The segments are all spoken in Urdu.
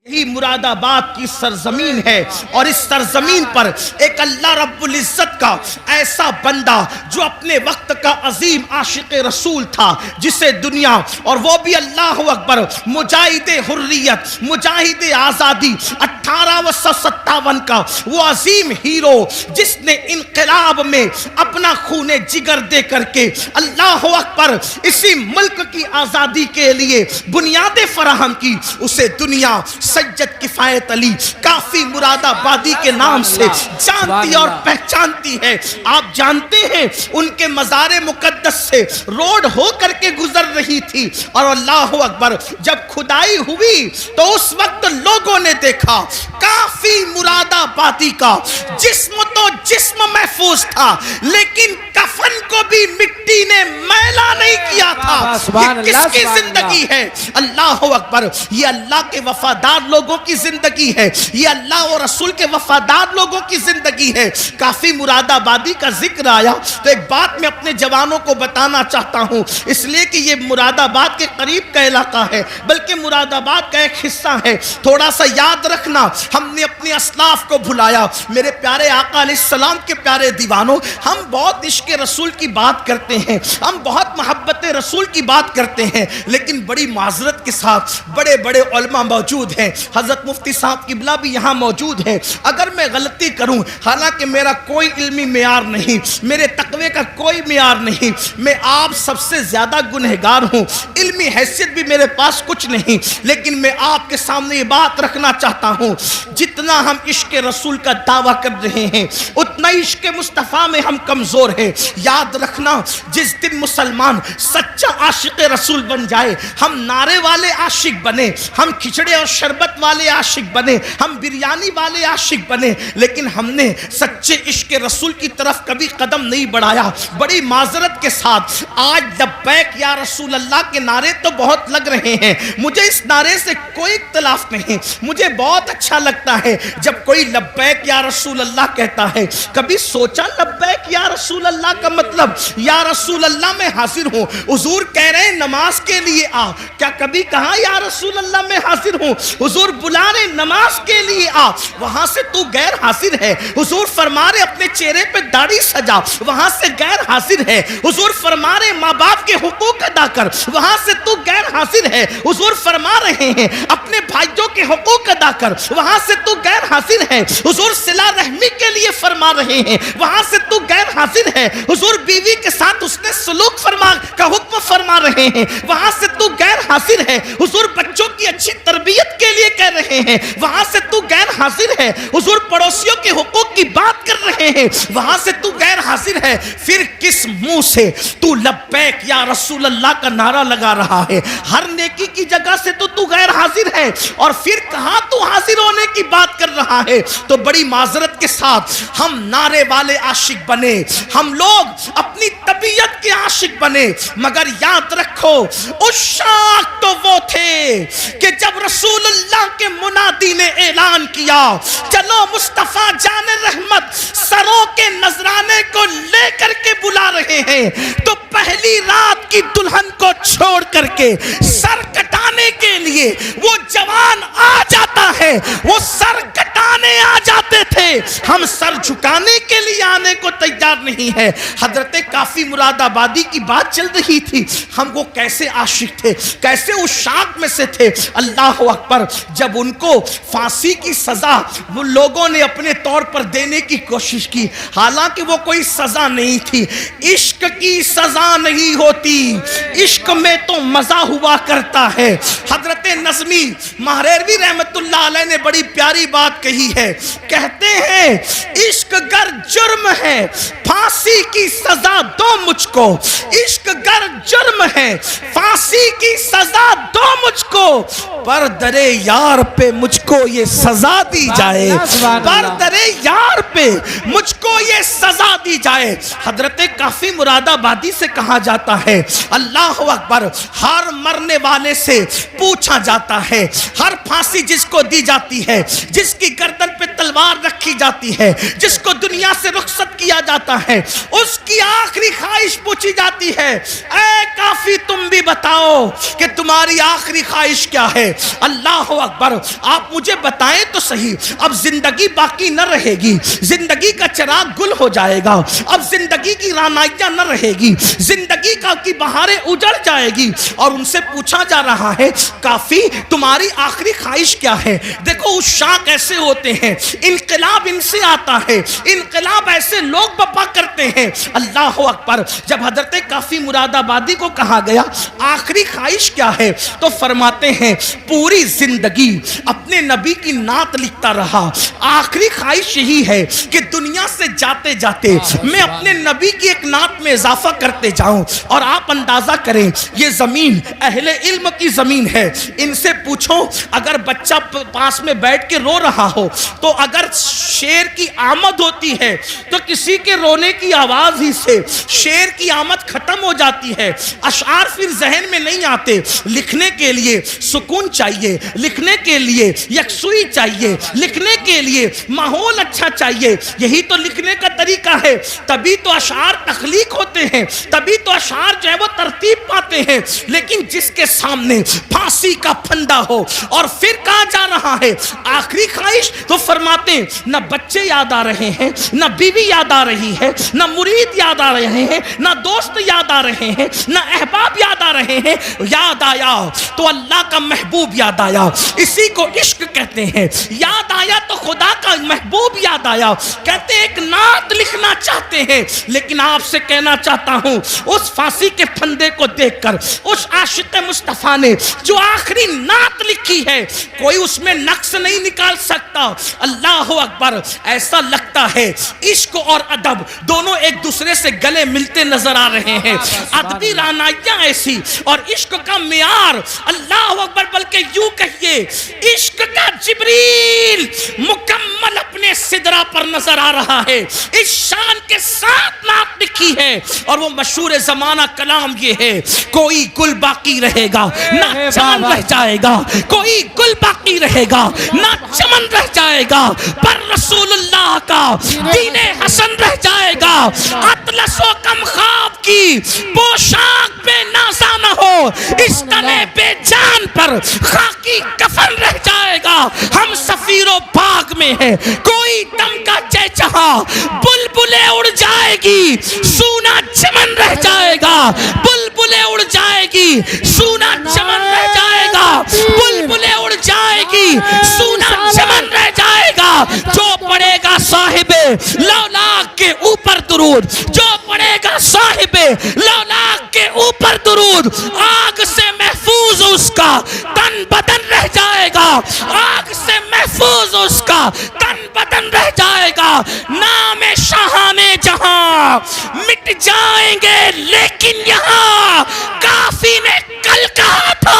یہی مراد آباد کی سرزمین ہے، اور اس سرزمین پر ایک اللہ رب العزت کا ایسا بندہ جو اپنے وقت کا عظیم عاشق رسول تھا، جسے دنیا، اور وہ بھی اللہ اکبر، مجاہد حریت، مجاہد آزادی، 1857 کا وہ عظیم ہیرو جس نے انقلاب میں اپنا خون جگر دے کر کے اللہ اکبر اسی ملک کی آزادی کے لیے بنیادیں فراہم کی، اسے دنیا سید کفایت علی کافی مراد آبادی کے نام سے جانتی اور پہچانتی ہے۔ آپ جانتے ہیں ان کے مزار مقدس سے روڈ ہو کر کے گزر رہی تھی، اور اللہ اکبر جب کھدائی ہوئی تو اس وقت لوگوں نے دیکھا کافی مراد آبادی کا جسم تو جسم محفوظ تھا، لیکن کفن کو بھی مٹی نے میلا نہیں کیا تھا۔ یہ کس کی زندگی ہے؟ اللہ اکبر، یہ اللہ کے وفادار لوگوں کی زندگی ہے، یہ اللہ اور رسول کے وفادار لوگوں کی زندگی ہے۔ کافی مراد آبادی کا ذکر آیا تو ایک بات میں اپنے جوانوں کو بتانا چاہتا ہوں، اس لیے کہ یہ مراد آباد کے قریب کا علاقہ ہے، بلکہ مراد آباد کا ایک حصہ ہے۔ تھوڑا سا یاد رکھنا، ہم نے اپنے اسلاف کو بھلایا۔ میرے پیارے آقا علیہ السلام کے پیارے دیوانوں، ہم بہت عشق رسول کی بات کرتے ہیں، ہم بہت محبت رسول کی بات کرتے ہیں، لیکن بڑی معذرت کے ساتھ بڑے بڑے علماء موجود ہیں، حضرت مفتی صاحب قبلہ بھی یہاں موجود ہے۔ اگر میں غلطی کروں، حالانکہ میرا کوئی علمی معیار نہیں، میرے تقوی کا کوئی معیار نہیں، میں آپ سب سے زیادہ گنہگار ہوں، علمی حیثیت بھی میرے پاس کچھ نہیں، لیکن میں آپ کے سامنے یہ بات رکھنا چاہتا ہوں، جتنا ہم عشق رسول کا دعویٰ کر رہے ہیں اتنا عشق مصطفیٰ میں ہم کمزور ہیں۔ یاد رکھنا، جس دن مسلمان سچا عاشق رسول بن جائے، ہم نعرے والے عاشق بنے، ہم کھچڑے اور شربت والے عاشق بنے، ہم بریانی والے عاشق بنے، لیکن ہم نے سچے عشق رسول کی طرف کبھی قدم نہیں بڑھایا۔ بڑی معذرت کے ساتھ آج لبیک یا رسول اللہ کے نعرے تو بہت لگ رہے ہیں، مجھے اس نعرے سے کوئی اختلاف نہیں، مجھے بہت اچھا لگتا ہے جب کوئی لبیک یا رسول اللہ کہتا ہے۔ کبھی سوچا لبیک یا رسول اللہ کا مطلب؟ یا رسول اللہ میں حاضر ہوں، حضور کہہ رہے ہیں نماز کے لیے آ، کیا کبھی کہا یا رسول اللہ میں حاضر ہوں؟ حضور بلا رہے نماز کے لیے آ، وہاں سے تو غیر حاضر ہے۔ حضور فرما رہے اپنے چہرے پہ داڑھی سجا، وہاں سے غیر حاضر ہے۔ حضور فرما رہے ماں باپ کے حقوق ادا کر، وہاں سے تو غیر حاضر ہے۔ حضور فرما رہے ہیں اپنے بھائیوں کے حقوق ادا کر، وہاں سے تو غیر حاضر ہے۔ حضور صلہ رحمی کے لیے فرما رہے ہیں، وہاں سے تو غیر حاضر ہے۔ حضور بیوی کے ساتھ اس نے سلوک کا حکم فرما رہے ہیں، وہاں سے تو غیر حاضر ہے۔ حضور بچوں کی اچھی تربیت کے لیے کہہ رہے ہیں، وہاں سے تو غیر حاضر ہے۔ حضور پڑوسیوں کے حقوق کی بات کر رہے ہیں، وہاں سے تو غیر حاضر ہے۔ پھر کس منہ سے تو لبیک یا رسول اللہ کا نعرہ لگا رہا ہے؟ ہر نیکی کی جگہ سے تو غیر حاضر ہے، اور پھر کہاں تو حاضر ہونے کی بات کر رہا ہے؟ تو بڑی معذرت کے ساتھ ہم نعرے والے عاشق بنے، ہم لوگ اپنی طبیعت کے عاشق بنے، مگر یاد رکھو عشاق تو وہ تھے کہ جب رسول اللہ کے منادی نے اعلان کیا چلو مصطفیٰ جان رحمت سروں کے نذرانے کو لے کر کے بلا رہے ہیں، تو پہلی رات کی دلہن کو چھوڑ کر کے سر کٹانے کے لیے وہ جوان آ جاتا ہے، وہ سر کٹانے آ جاتے تھے، ہم سر جھکانے کے لیے آنے کو تیار نہیں ہے۔ حضرت کافی مراد آبادی کی بات چل رہی تھی، ہم وہ کیسے عاشق تھے، کیسے عشاق میں سے تھے۔ اللہ اکبر، جب ان کو پھانسی کی سزا وہ لوگوں نے اپنے طور پر دینے کی کوشش کی، حالانکہ وہ کوئی سزا نہیں تھی، عشق کی سزا نہیں ہوتی، عشق میں تو مزہ ہوا کرتا ہے۔ حضرت نظمی مہریروی رحمت اللہ علیہ نے بڑی پیاری بات کہی ہے، کہتے ہیں عشق گر جرم ہے پھانسی کی سزا دو مجھ کو، عشق گر جرم ہے پھانسی کی سزا دو مجھ کو، پر درے یار پہ مجھ کو یہ سزا دی جائے، پر درے یار پہ مجھ کو یہ سزا دی جائے۔ حضرت کافی مراد آبادی سے کہا جاتا ہے، اللہ اکبر، ہر مرنے والے سے پوچھا جاتا ہے، ہر پھانسی جس کو دی جاتی ہے، جس کی گردن پہ تلوار تلوار رکھی جاتی ہے، جس کو دنیا سے رخصت کیا جاتا ہے، اس کی آخری خواہش پوچھی جاتی ہے، اے کافی تم بھی بتاؤ کہ تمہاری آخری خواہش کیا ہے؟ اللہ اکبر، آپ مجھے بتائیں تو صحیح، اب زندگی باقی نہ رہے گی، زندگی کا چراغ گل ہو جائے گا، اب زندگی کی رانائیاں نہ رہے گی، زندگی کی بہاریں اجڑ جائے گی، اور ان سے پوچھا جا رہا ہے کافی تمہاری آخری خواہش کیا ہے؟ دیکھو عشاق ایسے ہوتے ہیں، انقلاب ان سے آتا ہے، انقلاب ایسے لوگ بپا کرتے ہیں۔ اللہ اکبر، جب حضرت کافی مراد آبادی کو کہا گیا آخری خواہش کیا ہے تو فرماتے ہیں پوری زندگی اپنے نبی کی نعت لکھتا رہا، آخری خواہش یہی ہے کہ دنیا سے جاتے جاتے میں اپنے نبی کی ایک نعت میں اضافہ کرتے جاؤں۔ اور آپ اندازہ کریں یہ زمین اہل علم کی زمین ہے، ان سے پوچھو اگر بچہ پاس میں بیٹھ کے رو رہا ہو تو اگر شیر کی آمد ہوتی ہے تو کسی کے رونے کی آواز ہی سے شیر کی آمد ختم ہو جاتی ہے، اشعار پھر ذہن میں نہیں آتے۔ لکھنے کے لیے سکون چاہیے، لکھنے کے لیے یکسوئی چاہیے، لکھنے کے لیے ماحول اچھا چاہیے، یہی تو لکھنے کا طریقہ ہے، تبھی تو اشعار تخلیق ہوتے ہیں، تبھی تو اشعار جو ہے وہ ترتیب پاتے ہیں۔ لیکن جس کے سامنے پھانسی کا پھندا ہو اور پھر کہا جا رہا ہے آخری خواہش، تو فرماتے ہیں نہ بچے یاد آ رہے ہیں، نہ بیوی یاد آ رہی ہے، نہ مرید یاد آ رہے ہیں، نہ دوست یاد آ رہے ہیں، نہ احباب یاد آ رہے ہیں، یاد آیا تو اللہ کا محبوب یاد آیا، اسی کو عشق کہتے ہیں۔ یاد آیا تو خدا کا محبوب یاد آیا، کہتے ہیں ایک نعت لکھنا چاہتے ہیں، لیکن آپ سے کہنا چاہتا ہوں اس پھانسی کے پھندے کو دیکھ کر اس عاشق مصطفیٰ نے جو آخری نعت لکھی ہے کوئی اس میں نقص نہیں نکال سکتا۔ اللہ اکبر، ایسا لگتا ہے عشق اور ادب دونوں ایک دوسرے سے گلے ملتے نظر آ رہے ہیں، ادبی رانائیاں ایسی اور عشق کا معیار، اللہ اکبر، بلکہ یوں کہیے عشق کا جبریل مکمل اپنے سدرہ پر نظر آ رہا ہے، اس شان کے ساتھ نعت لکھی ہے۔ اور وہ مشہور زمانہ کلام یہ ہے کوئی گل باقی رہے گا نہ چمن رہ جائے گا، کوئی گل باقی رہے گا نہ چمن رہ جائے گا، پر رسول اللہ کا دین حسن رہ جائے گا، اطلس و کم خواب کی پوشاک بے نازا نہ ہو، اس تنے بے جان پر خاکی کفن رہ جائے گا، ہم سفیر و باغ میں ہیں کوئی دم کا چہچہا، بلبلیں اڑ جائے گی سونا چمن رہ جائے گا، بلبلیں اڑ جائے گی سونا چمن رہ جائے گا، بلبلیں اڑ جائے گی سونا چمن رہ جائے گا، جو پڑھے گا صاحب لولاک کے اوپر درود، جو پڑھے گا صاحب لولاک کے اوپر درود، آگ سے محفوظ اس کا تن بدن رہ جائے گا، آگ سے محفوظ اس کا تن بدن رہ جائے گا، نام شاہان جہاں مٹ جائیں گے لیکن یہاں، کافی نے کل کہا تھا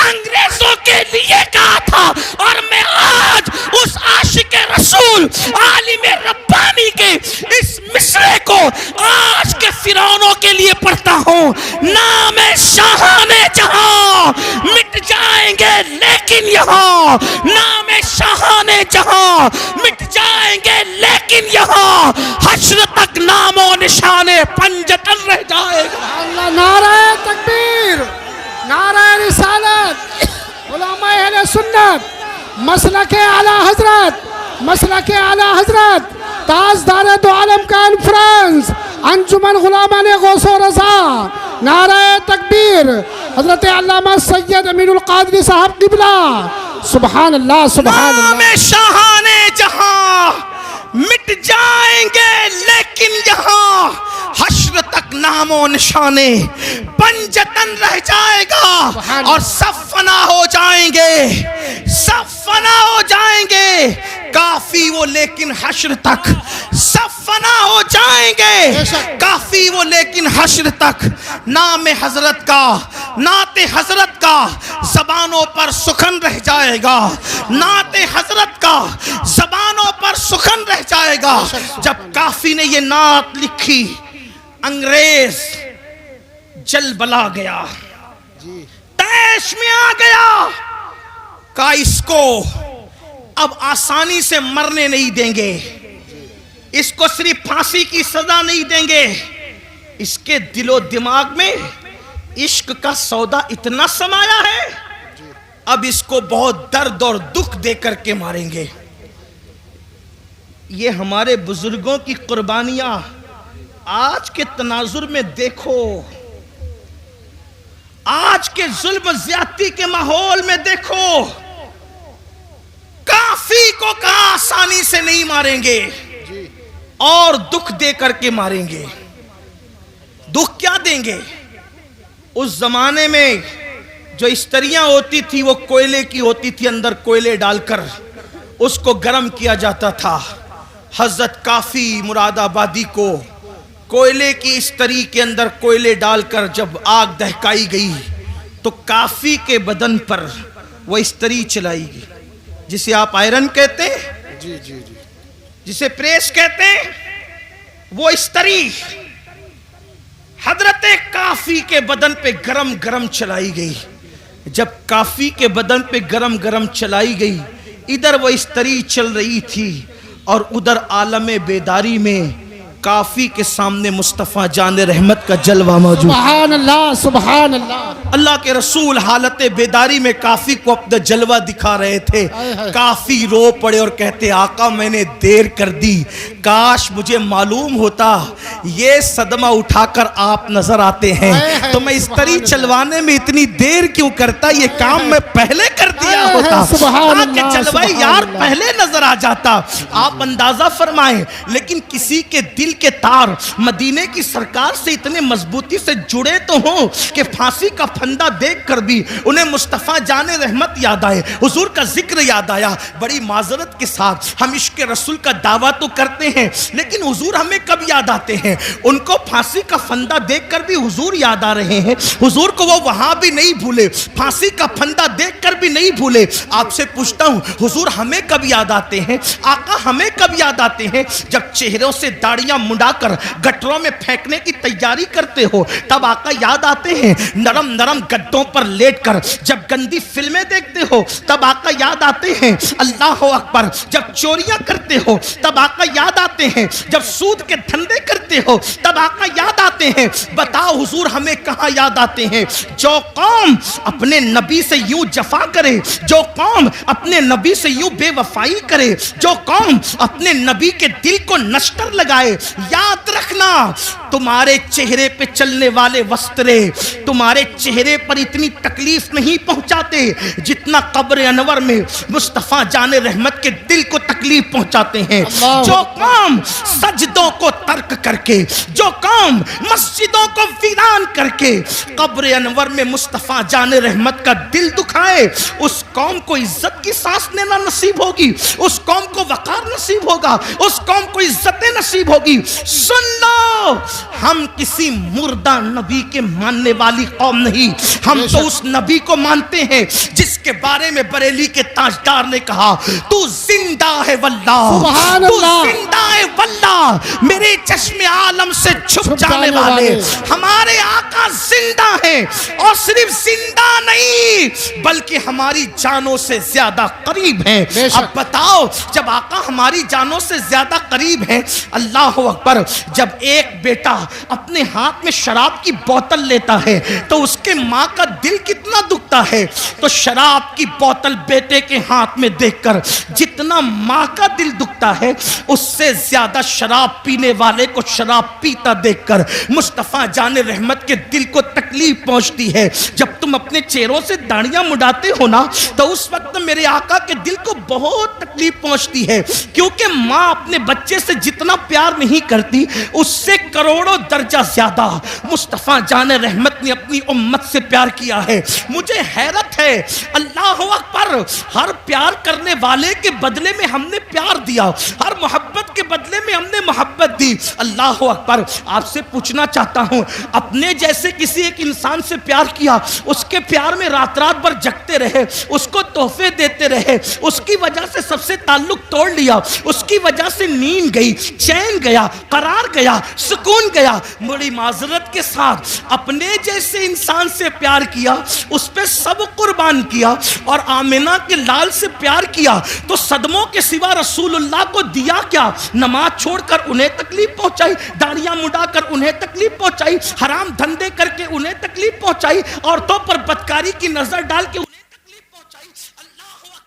انگریزوں کے لیے کہا تھا، اور میں آج اس عاشق رسول عالم ربانی کے اس مصرے کو آج کے فرعونوں کے لیے پڑھتا ہوں، نام شاہان جہاں مٹ جائیں گے لیکن یہاں، نام شاہان جہاں مٹ جائیں گے لیکن یہاں، حشر تک نام و نشان پنجتن رہ جائے گا۔ اللہ، نعرہ تکبیر، نعرہ رسالت، علماء اہل سنت، مسلک اعلیٰ حضرت، مسلک اعلیٰ حضرت، تاجدار دو عالم کانفرنس، انجمن غلامان غوث و رضا، نعرہ تکبیر، حضرت علامہ سید امین القادری صاحب قبلہ، سبحان اللہ سبحان اللہ۔ نام شاہان جہاں مٹ جائیں گے لیکن یہاں، حشر تک نام و نشانے پنجتن رہ جائے گا، اور سب فنا ہو جائیں گے، سب فنا ہو جائیں گے، کافی وہ لیکن حشر تک، سب فنا ہو جائیں گے کافی وہ لیکن حشر تک، نام حضرت کا، نعت حضرت کا زبانوں پر سخن رہ جائے گا، نعت حضرت کا زبانوں پر سخن رہ جائے گا۔ جب کافی نے یہ نعت لکھی انگریز جل بلا گیا، تیش میں آ گیا، کہا اس کو اب آسانی سے مرنے نہیں دیں گے، اس کو صرف پھانسی کی سزا نہیں دیں گے، اس کے دل و دماغ میں عشق کا سودا اتنا سمایا ہے، اب اس کو بہت درد اور دکھ دے کر کے ماریں گے۔ یہ ہمارے بزرگوں کی قربانیاں آج کے تناظر میں دیکھو، آج کے ظلم زیادتی کے ماحول میں دیکھو، کافی کو کہاں آسانی سے نہیں ماریں گے اور دکھ دے کر کے ماریں گے۔ دکھ کیا دیں گے؟ اس زمانے میں جو استریاں ہوتی تھی وہ کوئلے کی ہوتی تھی، اندر کوئلے ڈال کر اس کو گرم کیا جاتا تھا۔ حضرت کافی مراد آبادی کو کوئلے کی استری کے اندر کوئلے ڈال کر جب آگ دہکائی گئی تو کافی کے بدن پر وہ استری چلائی گئی، جسے آپ آئرن کہتے ہیں، جسے پریس کہتے ہیں، وہ استری حضرت کافی کے بدن پہ گرم گرم چلائی گئی۔ جب کافی کے بدن پہ گرم گرم چلائی گئی، ادھر وہ استری چل رہی تھی اور ادھر عالم بیداری میں کافی کے سامنے مصطفیٰ جان رحمت کا جلوہ موجود۔ سبحان اللہ، سبحان اللہ۔ اللہ کے رسول حالت بیداری میں کافی کو اپنا جلوہ دکھا رہے تھے۔ کافی رو پڑے اور کہتے آقا میں نے دیر کر دی، کاش مجھے معلوم ہوتا یہ صدمہ اٹھا کر آپ نظر آتے ہیں تو میں اس طرح چلوانے میں اتنی دیر کیوں کرتا، یہ کام میں پہلے کر دیا ہوتا، آکے جلوہ یار پہلے نظر آ جاتا۔ آپ اندازہ فرمائیں، لیکن کسی کے دل کے تار مدینے کی سرکار سے اتنے مضبوطی سے جڑے تو ہوں کہ پھانسی کا پھندا دیکھ کر بھی انہیں مصطفیٰ جان رحمت یاد آئے، حضور کا ذکر یاد آیا۔ بڑی معذرت کے ساتھ ہم عشق رسول کا دعویٰ تو کرتے ہیں، لیکن حضور ہمیں کب یاد آتے ہیں؟ ان کو پھانسی کا پھندا دیکھ کر بھی حضور یاد آ رہے ہیں، حضور کو وہ وہاں بھی نہیں بھولے، پھانسی کا پھندا دیکھ کر بھی نہیں بھولے۔ آپ سے پوچھتا ہوں حضور ہمیں کب یاد آتے ہیں؟ آقا ہمیں کب یاد آتے ہیں؟ جب چہروں سے داڑیاں منڈا کر گٹروں میں پھینکنے کی تیاری کرتے ہو تب آقا یاد آتے ہیں۔ نرم نرم گدوں پر لیٹ کر جب گندی فلمیں دیکھتے ہو تب آقا یاد آتے ہیں۔ اللہ اکبر، جب چوریاں کرتے ہو تب آقا یاد آتے ہیں، جب سود کے دھندے کرتے ہو تب آقا یاد آتے ہیں۔ بتاؤ حضور ہمیں کہاں یاد آتے ہیں؟ جو قوم اپنے نبی سے یوں جفا کرے، جو قوم اپنے نبی سے یوں بے وفائی کرے، جو قوم اپنے نبی کے دل کو نشتر لگائے، یاد رکھنا تمہارے چہرے پہ چلنے والے وسترے تمہارے چہرے پر اتنی تکلیف نہیں پہنچاتے جتنا قبر انور میں مصطفیٰ جان رحمت کے دل کو تکلیف پہنچاتے ہیں۔ جو قوم سجدوں کو ترک کر کے، جو قوم مسجدوں کو ویران کر کے قبر انور میں مصطفیٰ جان رحمت کا دل دکھائے، اس قوم کو عزت کی سانس لینا نصیب ہوگی، اس قوم کو وقار نصیب ہوگا، اس قوم کو عزتیں نصیب ہوگی۔ سن لو، ہم کسی مردہ نبی کے ماننے والی قوم نہیں، ہم تو اس نبی کو مانتے ہیں جس کے بارے میں بریلی کے تاجدار نے کہا تو زندہ ہے واللہ، تو زندہ ہے واللہ، میرے چشم عالم سے چھپ جانے والے ہمارے آقا زندہ ہیں، اور صرف زندہ نہیں بلکہ ہماری جانوں سے زیادہ قریب ہیں۔ اب بتاؤ جب آقا ہماری جانوں سے زیادہ قریب ہیں، اللہ اکبر، جب ایک بیٹا اپنے ہاتھ میں شراب کی بوتل لیتا ہے تو اس کے ماں کا دل کتنا دکھتا ہے، تو شراب کی بوتل بیٹے کے ہاتھ میں دیکھ کر جتنا ماں کا دل دکھتا ہے اس سے زیادہ شراب پینے والے کو شراب پیتا دیکھ کر مصطفیٰ جان رحمت کے دل کو تکلیف پہنچتی ہے۔ جب تم اپنے چہروں سے داڑیاں مڈاتے ہو نا تو اس وقت میرے آقا کے دل کو بہت تکلیف پہنچتی ہے، کیونکہ ماں اپنے بچے سے جتنا پیار نہیں کرتی اس سے کروڑوں درجہ زیادہ مصطفیٰ جان رحمت نے اپنی امت سے پیار کیا ہے۔ مجھے حیرت ہے، اللہ اکبر، ہر پیار کرنے والے کے بدلے میں ہم نے پیار دیا، ہر محبت کے بدلے میں ہم نے محبت دی۔ اللہ اکبر، آپ سے پوچھنا چاہتا ہوں، اپنے جیسے کسی ایک انسان سے پیار کیا، اس کے پیار میں رات رات بھر جگتے رہے، اس کو تحفے دیتے رہے، اس کی وجہ سے سب سے تعلق توڑ لیا، اس کی وجہ سے نیند گئی، چین گیا، قرار گیا، سکون گیا، بڑی معذرت کے کے ساتھ اپنے جیسے انسان سے پیار کیا، اس پہ سب قربان کیا، اور آمنہ کے لال سے پیار کیا تو صدموں کے سوا رسول اللہ کو دیا کیا؟ نماز چھوڑ کر انہیں تکلیف پہنچائی، داڑیاں مڈا کر انہیں تکلیف پہنچائی، حرام دھندے کر کے انہیں تکلیف پہنچائی، عورتوں پر بدکاری کی نظر ڈال کے